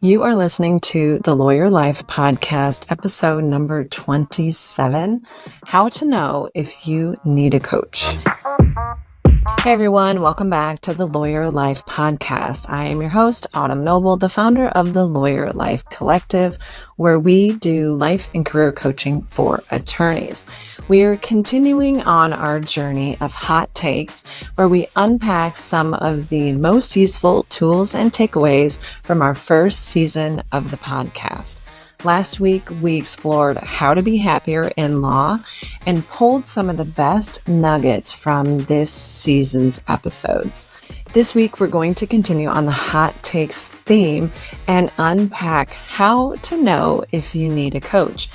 You are listening to the Lawyer Life Podcast, episode number 27, How to Know If You Need a Coach. Hey everyone, welcome back to the Lawyer Life Podcast. I am your host, Autumn Noble, the founder of the Lawyer Life Collective, where we do life and career coaching for attorneys. We are continuing on our journey of hot takes, where we unpack some of the most useful tools and takeaways from our first season of the podcast. Last week, we explored how to be happier in law and pulled some of the best nuggets from this season's episodes. This week, we're going to continue on the hot takes theme and unpack how to know if you need a coach.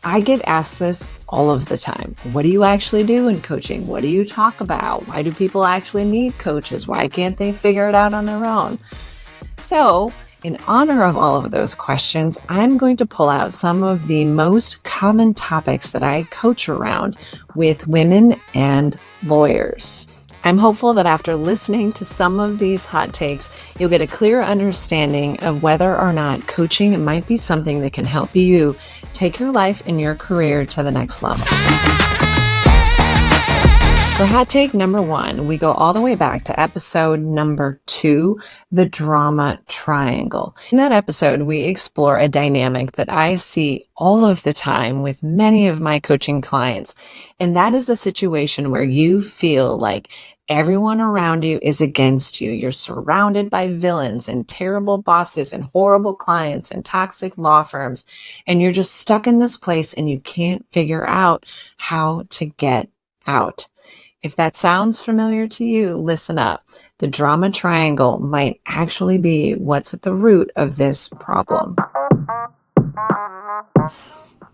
I get asked this all of the time. What do you actually do in coaching? What do you talk about? Why do people actually need coaches? Why can't they figure it out on their own? So, in honor of all of those questions, I'm going to pull out some of the most common topics that I coach around with women and lawyers. I'm hopeful that after listening to some of these hot takes, you'll get a clear understanding of whether or not coaching might be something that can help you take your life and your career to the next level. For hot take number 1, we go all the way back to episode number 2, the drama triangle. In that episode, we explore a dynamic that I see all of the time with many of my coaching clients. And that is the situation where you feel like everyone around you is against you. You're surrounded by villains and terrible bosses and horrible clients and toxic law firms. And you're just stuck in this place and you can't figure out how to get out. If that sounds familiar to you, listen up. The drama triangle might actually be what's at the root of this problem.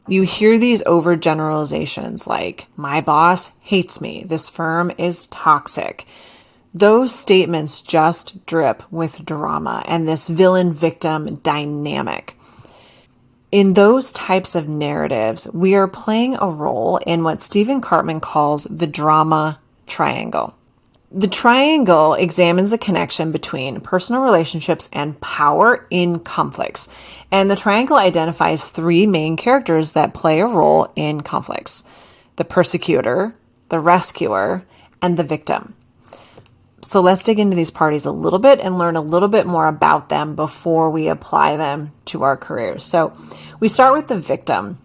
You hear these overgeneralizations like, my boss hates me, this firm is toxic. Those statements just drip with drama and this villain-victim dynamic. In those types of narratives, we are playing a role in what Stephen Cartman calls the drama triangle. The triangle examines the connection between personal relationships and power in conflicts. And the triangle identifies 3 main characters that play a role in conflicts: the persecutor, the rescuer, and the victim. So let's dig into these parties a little bit and learn a little bit more about them before we apply them to our careers. So we start with the victim.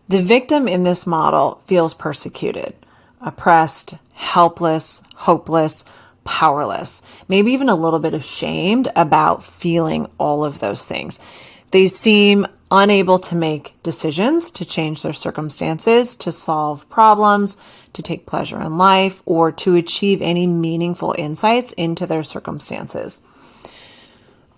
The victim in this model feels persecuted, oppressed, helpless, hopeless, powerless, maybe even a little bit ashamed about feeling all of those things. They seem unable to make decisions, to change their circumstances, to solve problems, to take pleasure in life, or to achieve any meaningful insights into their circumstances.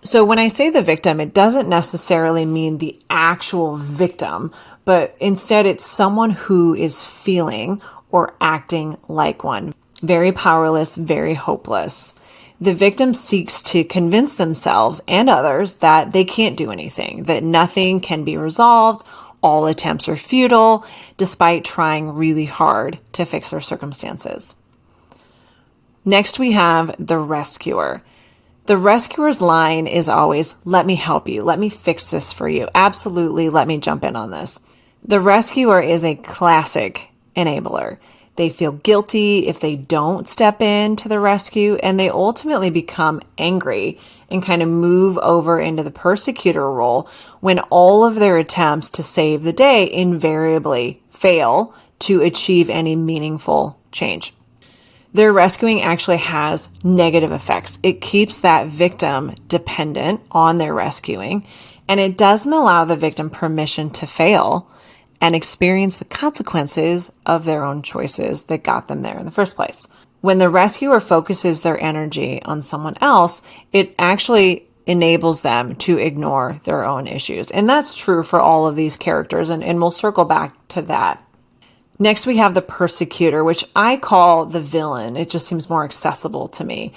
So when I say the victim, it doesn't necessarily mean the actual victim, but instead it's someone who is feeling or acting like one. Very powerless, very hopeless. The victim seeks to convince themselves and others that they can't do anything, that nothing can be resolved, all attempts are futile, despite trying really hard to fix their circumstances. Next, we have the rescuer. The rescuer's line is always, let me help you, let me fix this for you. Absolutely, let me jump in on this. The rescuer is a classic enabler. They feel guilty if they don't step in to the rescue, and they ultimately become angry and kind of move over into the persecutor role when all of their attempts to save the day invariably fail to achieve any meaningful change. Their rescuing actually has negative effects. It keeps that victim dependent on their rescuing, and it doesn't allow the victim permission to fail and experience the consequences of their own choices that got them there in the first place. When the rescuer focuses their energy on someone else, it actually enables them to ignore their own issues. And that's true for all of these characters, and we'll circle back to that. Next, we have the persecutor, which I call the villain. It just seems more accessible to me.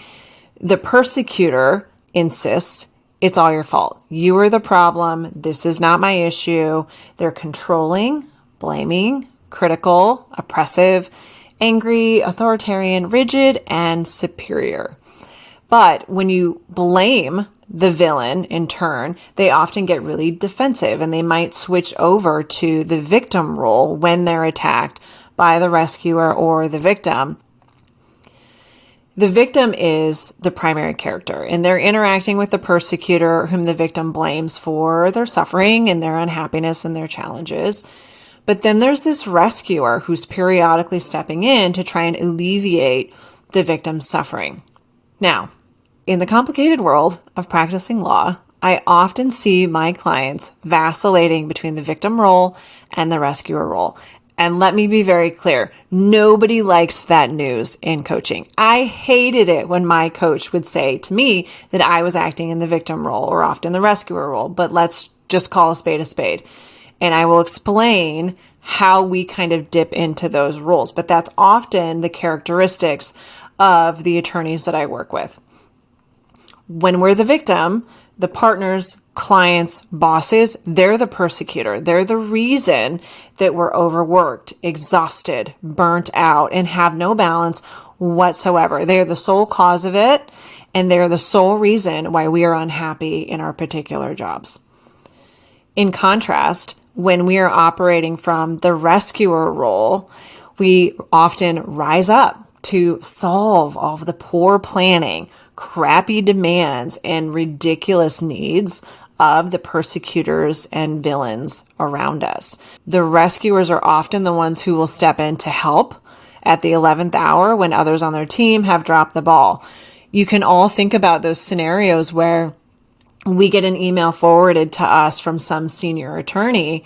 The persecutor insists it's all your fault. You are the problem. This is not my issue. They're controlling, blaming, critical, oppressive, angry, authoritarian, rigid, and superior. But when you blame the villain in turn, they often get really defensive and they might switch over to the victim role when they're attacked by the rescuer or the victim. The victim is the primary character, and they're interacting with the persecutor whom the victim blames for their suffering and their unhappiness and their challenges. But then there's this rescuer who's periodically stepping in to try and alleviate the victim's suffering. Now, in the complicated world of practicing law, I often see my clients vacillating between the victim role and the rescuer role. And let me be very clear, nobody likes that news in coaching. I hated it when my coach would say to me that I was acting in the victim role or often the rescuer role, but let's just call a spade a spade. And I will explain how we kind of dip into those roles. But that's often the characteristics of the attorneys that I work with. When we're the victim, the partners, clients, bosses, they're the persecutor. They're the reason that we're overworked, exhausted, burnt out, and have no balance whatsoever. They are the sole cause of it, and they're the sole reason why we are unhappy in our particular jobs. In contrast, when we are operating from the rescuer role, we often rise up to solve all of the poor planning, crappy demands, and ridiculous needs of the persecutors and villains around us. The rescuers are often the ones who will step in to help at the 11th hour when others on their team have dropped the ball. You can all think about those scenarios where we get an email forwarded to us from some senior attorney,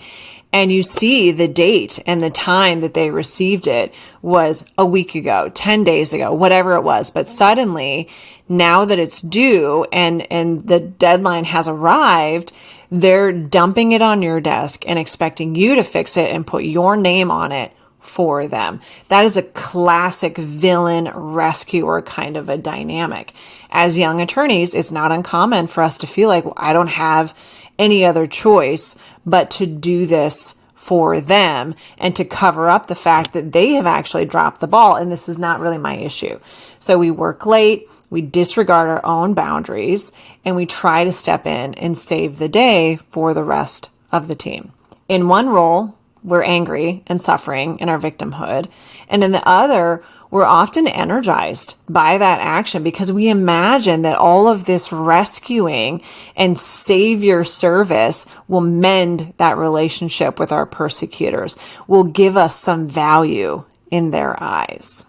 and you see the date and the time that they received it was a week ago, 10 days ago, whatever it was. But suddenly, now that it's due and the deadline has arrived, they're dumping it on your desk and expecting you to fix it and put your name on it for them. That is a classic villain rescuer kind of a dynamic. As young attorneys, it's not uncommon for us to feel like, well, I don't have any other choice but to do this for them and to cover up the fact that they have actually dropped the ball and this is not really my issue. So we work late, we disregard our own boundaries, and we try to step in and save the day for the rest of the team. In one role, we're angry and suffering in our victimhood. And in the other, we're often energized by that action because we imagine that all of this rescuing and savior service will mend that relationship with our persecutors, will give us some value in their eyes.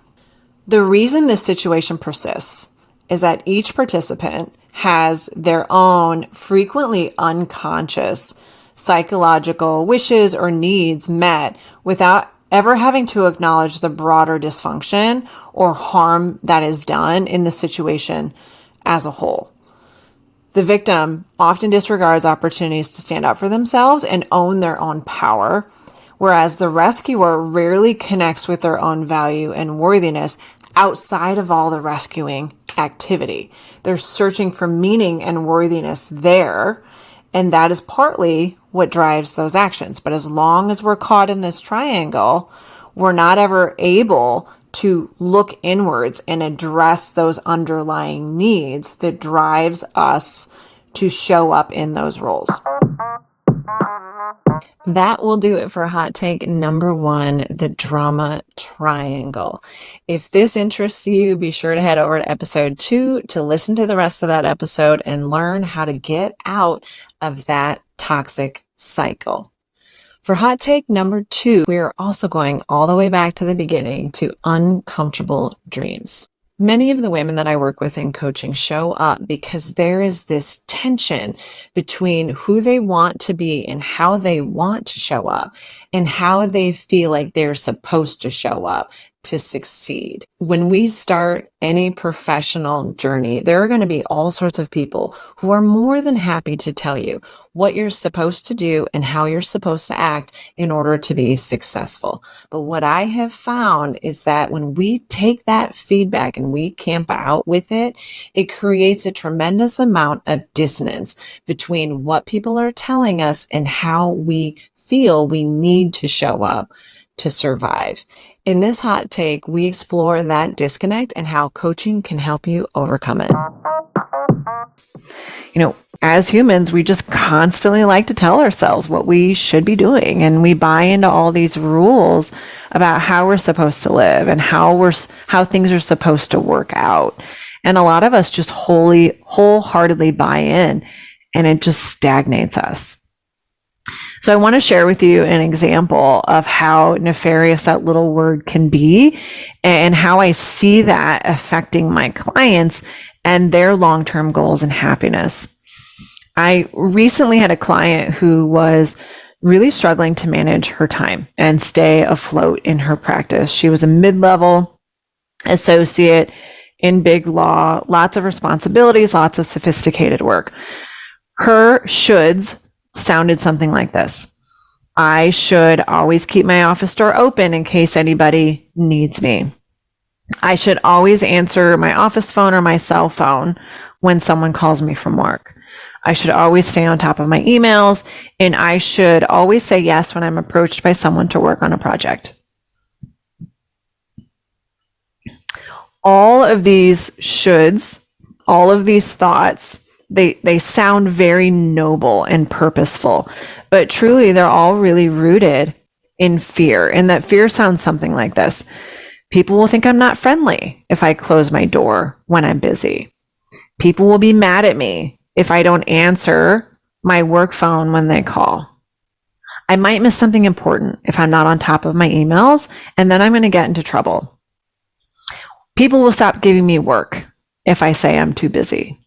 The reason this situation persists is that each participant has their own frequently unconscious psychological wishes or needs met without ever having to acknowledge the broader dysfunction or harm that is done in the situation as a whole. The victim often disregards opportunities to stand up for themselves and own their own power, whereas the rescuer rarely connects with their own value and worthiness outside of all the rescuing activity. They're searching for meaning and worthiness there, and that is partly what drives those actions. But as long as we're caught in this triangle, we're not ever able to look inwards and address those underlying needs that drives us to show up in those roles. That will do it for hot take number 1, the drama triangle. If this interests you, be sure to head over to episode 2 to listen to the rest of that episode and learn how to get out of that toxic cycle. For hot take number 2, we are also going all the way back to the beginning to uncomfortable dreams. Many of the women that I work with in coaching show up because there is this tension between who they want to be and how they want to show up and how they feel like they're supposed to show up to succeed. When we start any professional journey, there are going to be all sorts of people who are more than happy to tell you what you're supposed to do and how you're supposed to act in order to be successful. But what I have found is that when we take that feedback and we camp out with it, it creates a tremendous amount of dissonance between what people are telling us and how we feel we need to show up to survive. In this hot take, we explore that disconnect and how coaching can help you overcome it. As humans, we just constantly like to tell ourselves what we should be doing, and we buy into all these rules about how we're supposed to live and how things are supposed to work out. And a lot of us just wholeheartedly buy in, and it just stagnates us. So I want to share with you an example of how nefarious that little word can be and how I see that affecting my clients and their long-term goals and happiness. I recently had a client who was really struggling to manage her time and stay afloat in her practice. She was a mid-level associate in big law, lots of responsibilities, lots of sophisticated work. Her shoulds sounded something like this. I should always keep my office door open in case anybody needs me. I should always answer my office phone or my cell phone when someone calls me from work. I should always stay on top of my emails, and I should always say yes when I'm approached by someone to work on a project. All of these shoulds, all of these thoughts, they sound very noble and purposeful, but truly they're all really rooted in fear. And that fear sounds something like this. People will think I'm not friendly if I close my door when I'm busy. People will be mad at me if I don't answer my work phone when they call. I might miss something important if I'm not on top of my emails, and then I'm going to get into trouble. People will stop giving me work if I say I'm too busy.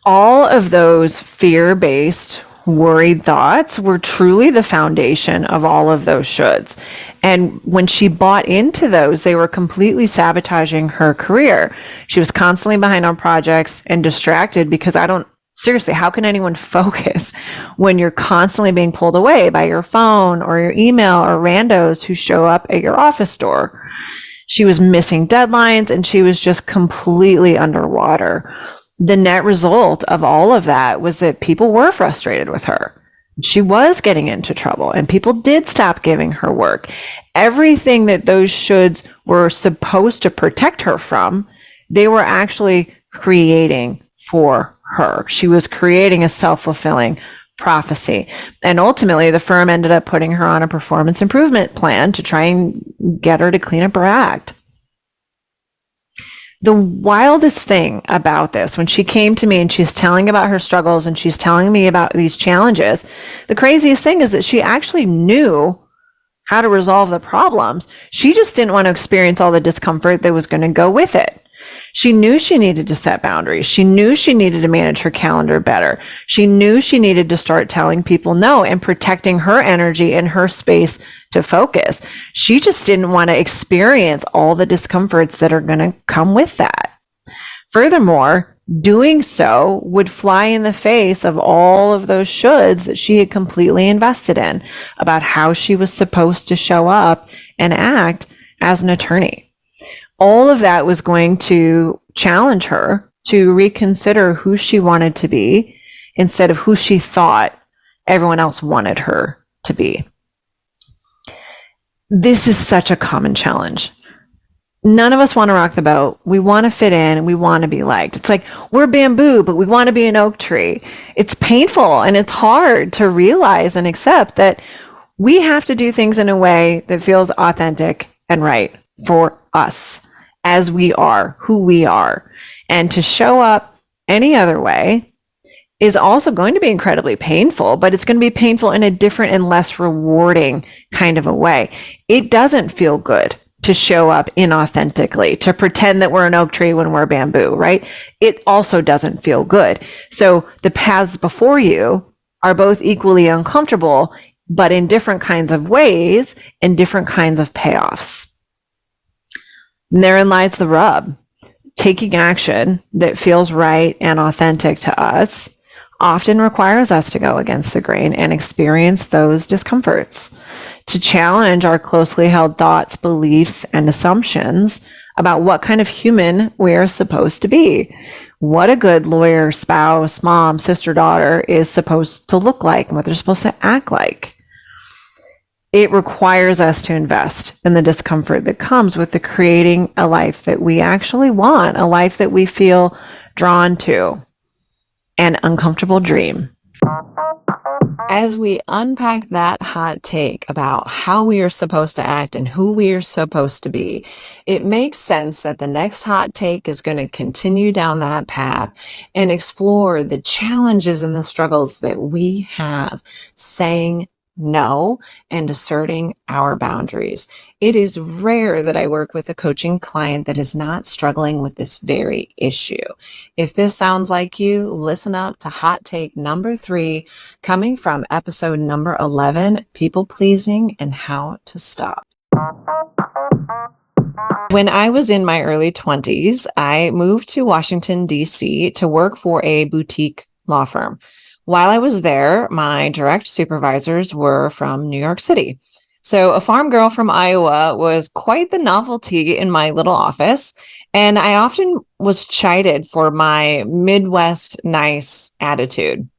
All of those fear-based, worried thoughts were truly the foundation of all of those shoulds. And when she bought into those, they were completely sabotaging her career. She was constantly behind on projects and distracted because seriously, how can anyone focus when you're constantly being pulled away by your phone or your email or randos who show up at your office door? She was missing deadlines and she was just completely underwater. The net result of all of that was that people were frustrated with her. She was getting into trouble and people did stop giving her work. Everything that those shoulds were supposed to protect her from, they were actually creating for her. She was creating a self-fulfilling prophecy. And ultimately, the firm ended up putting her on a performance improvement plan to try and get her to clean up her act. The wildest thing about this, when she came to me and she's telling about her struggles and she's telling me about these challenges, the craziest thing is that she actually knew how to resolve the problems. She just didn't want to experience all the discomfort that was going to go with it. She knew she needed to set boundaries. She knew she needed to manage her calendar better. She knew she needed to start telling people no and protecting her energy and her space to focus. She just didn't want to experience all the discomforts that are going to come with that. Furthermore, doing so would fly in the face of all of those shoulds that she had completely invested in about how she was supposed to show up and act as an attorney. All of that was going to challenge her to reconsider who she wanted to be instead of who she thought everyone else wanted her to be. This is such a common challenge. None of us want to rock the boat. We want to fit in and we want to be liked. It's like we're bamboo, but we want to be an oak tree. It's painful and it's hard to realize and accept that we have to do things in a way that feels authentic and right for us as we are, who we are. And to show up any other way is also going to be incredibly painful, but it's going to be painful in a different and less rewarding kind of a way. It doesn't feel good to show up inauthentically, to pretend that we're an oak tree when we're bamboo, right? It also doesn't feel good. So the paths before you are both equally uncomfortable, but in different kinds of ways and different kinds of payoffs. And therein lies the rub. Taking action that feels right and authentic to us often requires us to go against the grain and experience those discomforts, to challenge our closely held thoughts, beliefs, and assumptions about what kind of human we're supposed to be, what a good lawyer, spouse, mom, sister, daughter is supposed to look like, and what they're supposed to act like. It requires us to invest in the discomfort that comes with the creating a life that we actually want, a life that we feel drawn to, an uncomfortable dream. As we unpack that hot take about how we are supposed to act and who we are supposed to be, it makes sense that the next hot take is going to continue down that path and explore the challenges and the struggles that we have saying no and asserting our boundaries. It is rare that I work with a coaching client that is not struggling with this very issue. If this sounds like you, listen up to hot take number 3, coming from episode number 11, People Pleasing and How to Stop. When I was in my early 20s, I moved to Washington, D.C. to work for a boutique law firm. While I was there, my direct supervisors were from New York City. So a farm girl from Iowa was quite the novelty in my little office, and I often was chided for my Midwest nice attitude.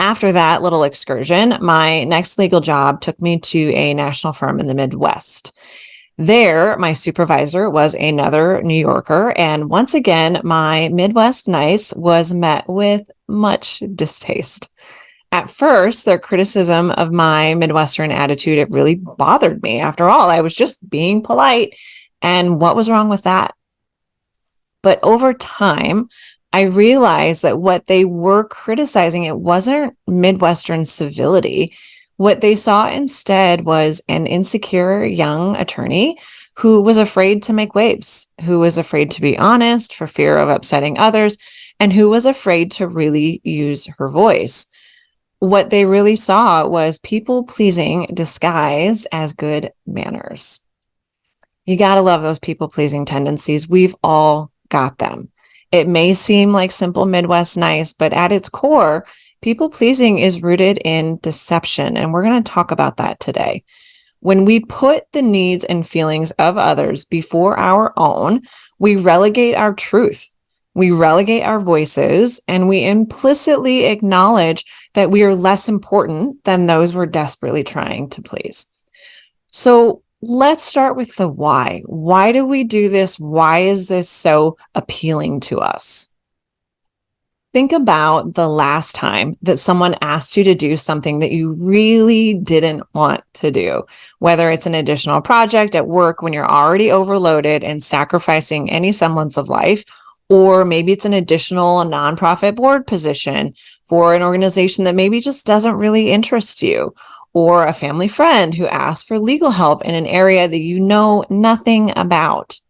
After that little excursion, my next legal job took me to a national firm in the Midwest. There, my supervisor was another New Yorker, and once again, my Midwest nice was met with much distaste. At first, their criticism of my Midwestern attitude, it really bothered me. After all, I was just being polite, and what was wrong with that? But over time, I realized that what they were criticizing, it wasn't Midwestern civility. What they saw instead was an insecure young attorney who was afraid to make waves, who was afraid to be honest for fear of upsetting others, and who was afraid to really use her voice. What they really saw was people pleasing disguised as good manners. You got to love those people pleasing tendencies. We've all got them. It may seem like simple Midwest nice, but at its core, people pleasing is rooted in deception. And we're going to talk about that today. When we put the needs and feelings of others before our own, we relegate our truth. We relegate our voices, and we implicitly acknowledge that we are less important than those we're desperately trying to please. So let's start with the why. Why do we do this? Why is this so appealing to us? Think about the last time that someone asked you to do something that you really didn't want to do, whether it's an additional project at work when you're already overloaded and sacrificing any semblance of life, or maybe it's an additional nonprofit board position for an organization that maybe just doesn't really interest you, or a family friend who asks for legal help in an area that you know nothing about.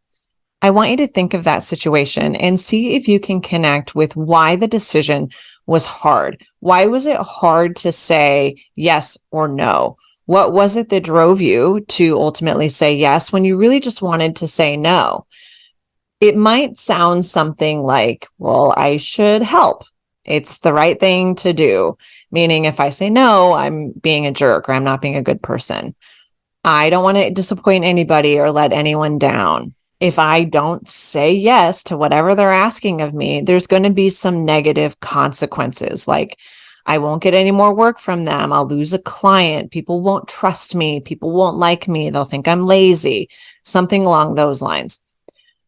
I want you to think of that situation and see if you can connect with why the decision was hard. Why was it hard to say yes or no? What was it that drove you to ultimately say yes when you really just wanted to say no? It might sound something like, well, I should help. It's the right thing to do. Meaning if I say no, I'm being a jerk or I'm not being a good person. I don't want to disappoint anybody or let anyone down. If I don't say yes to whatever they're asking of me, there's going to be some negative consequences. Like I won't get any more work from them. I'll lose a client. People won't trust me. People won't like me. They'll think I'm lazy, something along those lines.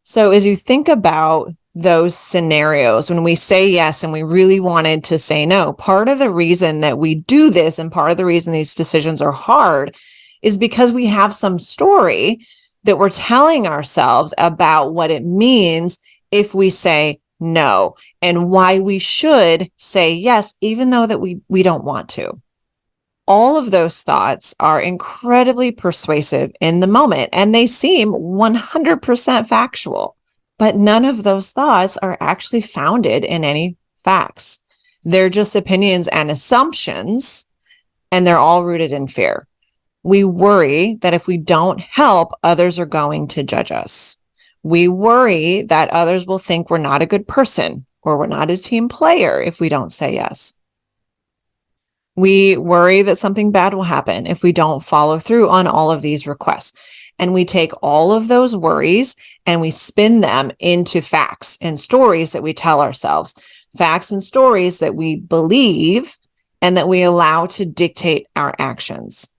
So as you think about those scenarios, when we say yes and we really wanted to say no, part of the reason that we do this and part of the reason these decisions are hard is because we have some story that we're telling ourselves about what it means if we say no and why we should say yes, even though that we don't want to. All of those thoughts are incredibly persuasive in the moment, and they seem 100% factual, but none of those thoughts are actually founded in any facts. They're just opinions and assumptions, and they're all rooted in fear. We worry that if we don't help, others are going to judge us. We worry that others will think we're not a good person or we're not a team player if we don't say yes. We worry that something bad will happen if we don't follow through on all of these requests. And we take all of those worries and we spin them into facts and stories that we tell ourselves, facts and stories that we believe and that we allow to dictate our actions.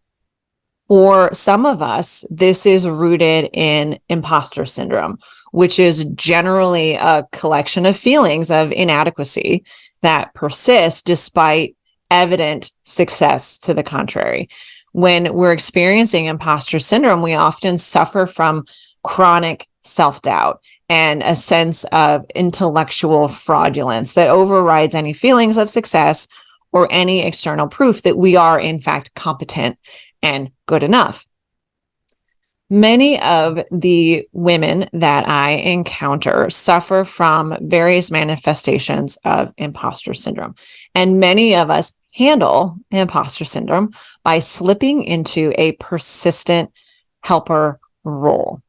For some of us, this is rooted in imposter syndrome, which is generally a collection of feelings of inadequacy that persist despite evident success to the contrary. When we're experiencing imposter syndrome, we often suffer from chronic self-doubt and a sense of intellectual fraudulence that overrides any feelings of success or any external proof that we are, in fact, competent and good enough. Many of the women that I encounter suffer from various manifestations of imposter syndrome. And many of us handle imposter syndrome by slipping into a persistent helper role.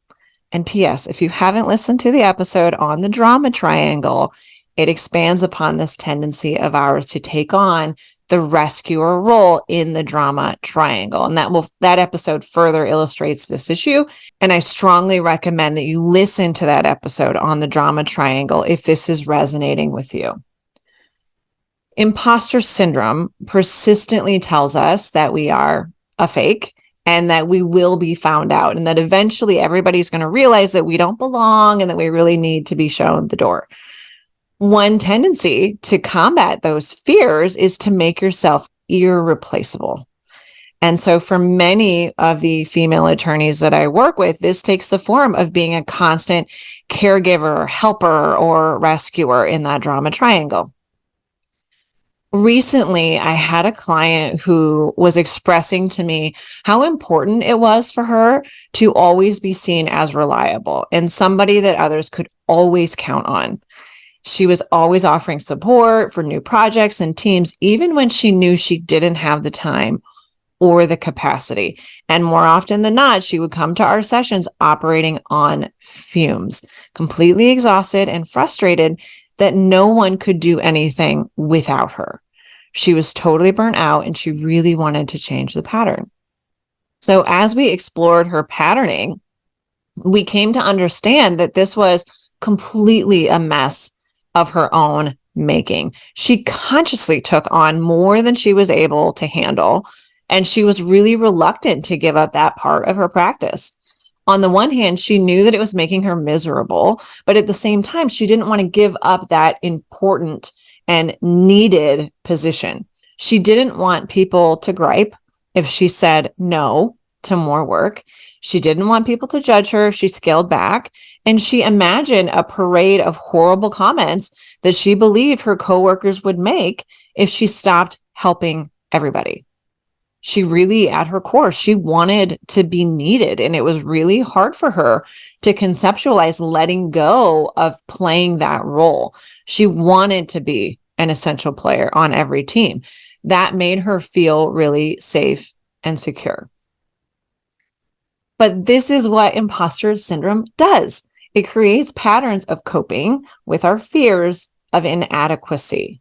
And P.S., if you haven't listened to the episode on the drama triangle, it expands upon this tendency of ours to take on the rescuer role in the drama triangle. And that episode further illustrates this issue. And I strongly recommend that you listen to that episode on the drama triangle if this is resonating with you. Imposter syndrome persistently tells us that we are a fake and that we will be found out, and that eventually everybody's going to realize that we don't belong and that we really need to be shown the door. One tendency to combat those fears is to make yourself irreplaceable. And so for many of the female attorneys that I work with, this takes the form of being a constant caregiver, helper, or rescuer in that drama triangle. Recently, I had a client who was expressing to me how important it was for her to always be seen as reliable and somebody that others could always count on. She was always offering support for new projects and teams, even when she knew she didn't have the time or the capacity. And more often than not, she would come to our sessions operating on fumes, completely exhausted and frustrated that no one could do anything without her. She was totally burnt out and she really wanted to change the pattern. So as we explored her patterning, we came to understand that this was completely a mess of her own making. She consciously took on more than she was able to handle, and she was really reluctant to give up that part of her practice. On the one hand, she knew that it was making her miserable, but at the same time, she didn't want to give up that important and needed position. She didn't want people to gripe if she said no to more work. She didn't want people to judge her if she scaled back. And she imagined a parade of horrible comments that she believed her coworkers would make if she stopped helping everybody. She really, at her core, she wanted to be needed. And it was really hard for her to conceptualize letting go of playing that role. She wanted to be an essential player on every team. That made her feel really safe and secure. But this is what imposter syndrome does. It creates patterns of coping with our fears of inadequacy.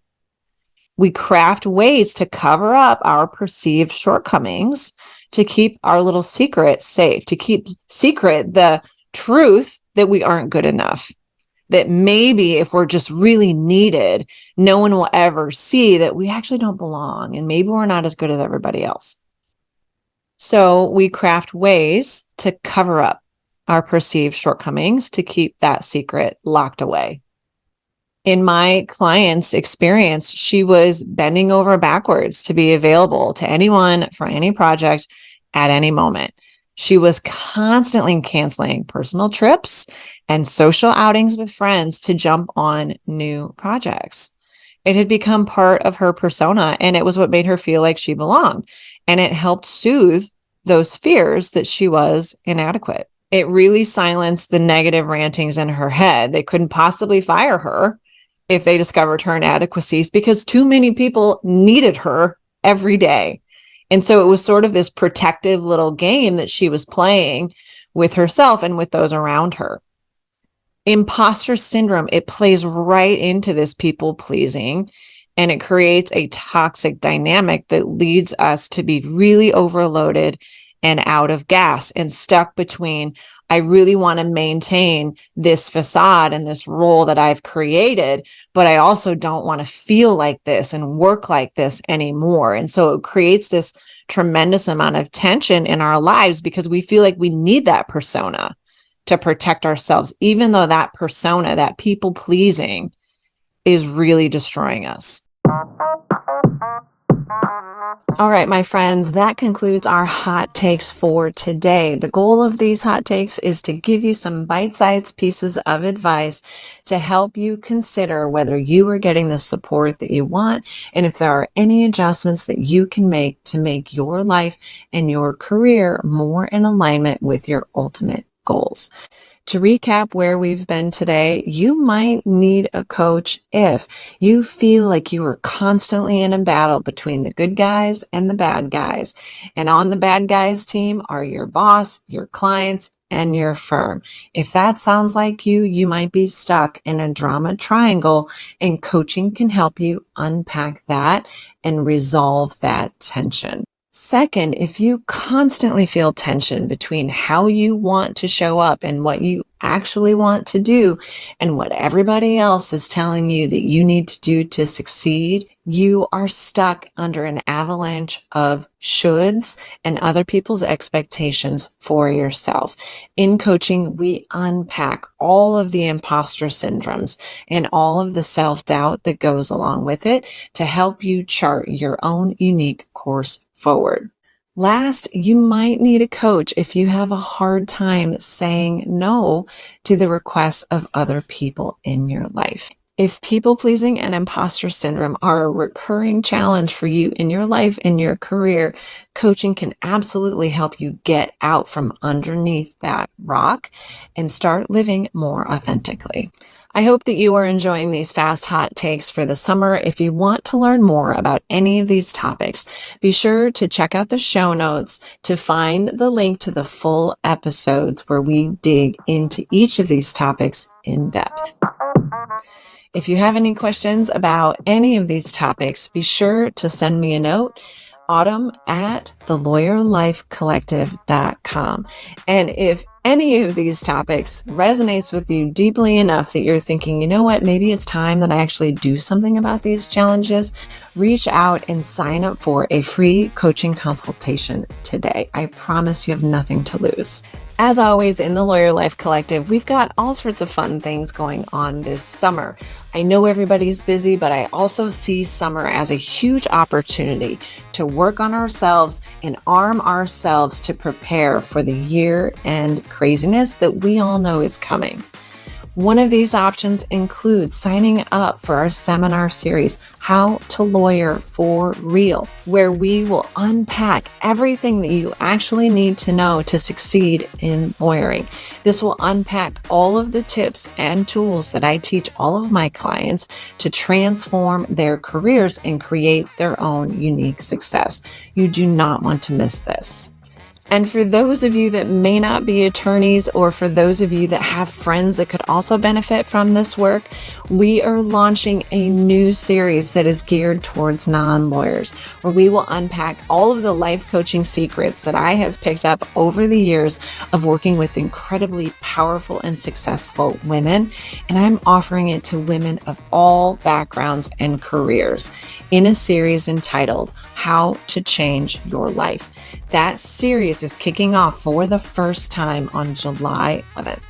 We craft ways to cover up our perceived shortcomings, to keep our little secret safe, to keep secret the truth that we aren't good enough, that maybe if we're just really needed, no one will ever see that we actually don't belong, and maybe we're not as good as everybody else. So we craft ways to cover up our perceived shortcomings, to keep that secret locked away. In my client's experience, she was bending over backwards to be available to anyone for any project at any moment. She was constantly canceling personal trips and social outings with friends to jump on new projects. It had become part of her persona, and it was what made her feel like she belonged. And it helped soothe those fears that she was inadequate. It really silenced the negative rantings in her head. They couldn't possibly fire her if they discovered her inadequacies because too many people needed her every day. And so it was sort of this protective little game that she was playing with herself and with those around her. Imposter syndrome, it plays right into this people pleasing, and it creates a toxic dynamic that leads us to be really overloaded and out of gas and stuck between, I really want to maintain this facade and this role that I've created, but I also don't want to feel like this and work like this anymore. And so it creates this tremendous amount of tension in our lives because we feel like we need that persona to protect ourselves, even though that persona, that people pleasing, is really destroying us. All right, my friends, that concludes our hot takes for today. The goal of these hot takes is to give you some bite-sized pieces of advice to help you consider whether you are getting the support that you want and if there are any adjustments that you can make to make your life and your career more in alignment with your ultimate goals. To recap where we've been today, you might need a coach if you feel like you are constantly in a battle between the good guys and the bad guys. And on the bad guys team are your boss, your clients, and your firm. If that sounds like you, you might be stuck in a drama triangle, and coaching can help you unpack that and resolve that tension. Second, if you constantly feel tension between how you want to show up and what you actually want to do and what everybody else is telling you that you need to do to succeed, you are stuck under an avalanche of shoulds and other people's expectations for yourself. In coaching, we unpack all of the imposter syndromes and all of the self-doubt that goes along with it to help you chart your own unique course forward. Last, you might need a coach if you have a hard time saying no to the requests of other people in your life. If people pleasing and imposter syndrome are a recurring challenge for you in your life and your career, coaching can absolutely help you get out from underneath that rock and start living more authentically. I hope that you are enjoying these fast hot takes for the summer. If you want to learn more about any of these topics, be sure to check out the show notes to find the link to the full episodes where we dig into each of these topics in depth. If you have any questions about any of these topics, be sure to send me a note, autumn@thelawyerlifecollective.com. And if any of these topics resonates with you deeply enough that you're thinking, you know what, maybe it's time that I actually do something about these challenges, reach out and sign up for a free coaching consultation today. I promise you have nothing to lose. As always, in the Lawyer Life Collective, we've got all sorts of fun things going on this summer. I know everybody's busy, but I also see summer as a huge opportunity to work on ourselves and arm ourselves to prepare for the year-end craziness that we all know is coming. One of these options includes signing up for our seminar series, How to Lawyer for Real, where we will unpack everything that you actually need to know to succeed in lawyering. This will unpack all of the tips and tools that I teach all of my clients to transform their careers and create their own unique success. You do not want to miss this. And for those of you that may not be attorneys, or for those of you that have friends that could also benefit from this work, we are launching a new series that is geared towards non-lawyers, where we will unpack all of the life coaching secrets that I have picked up over the years of working with incredibly powerful and successful women. And I'm offering it to women of all backgrounds and careers in a series entitled How to Change Your Life. That series is kicking off for the first time on July 11th.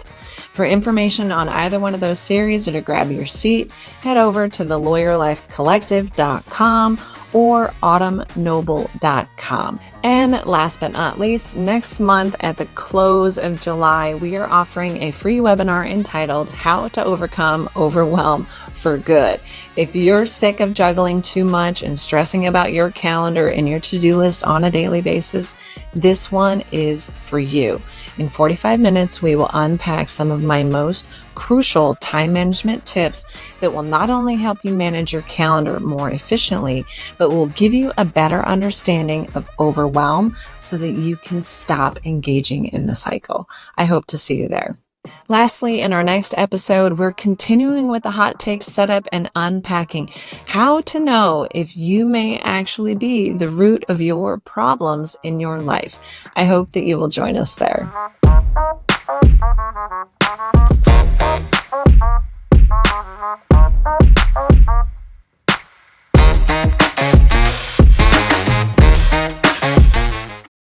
For information on either one of those series or to grab your seat, head over to thelawyerlifecollective.com or autumnnoble.com. And last but not least, next month at the close of July, we are offering a free webinar entitled How to Overcome Overwhelm for Good. If you're sick of juggling too much and stressing about your calendar and your to-do list on a daily basis, this one is for you. In 45 minutes, we will unpack some of my most crucial time management tips that will not only help you manage your calendar more efficiently, but will give you a better understanding of overwhelm so that you can stop engaging in the cycle. I hope to see you there. Lastly, in our next episode, we're continuing with the hot takes setup and unpacking how to know if you may actually be the root of your problems in your life. I hope that you will join us there.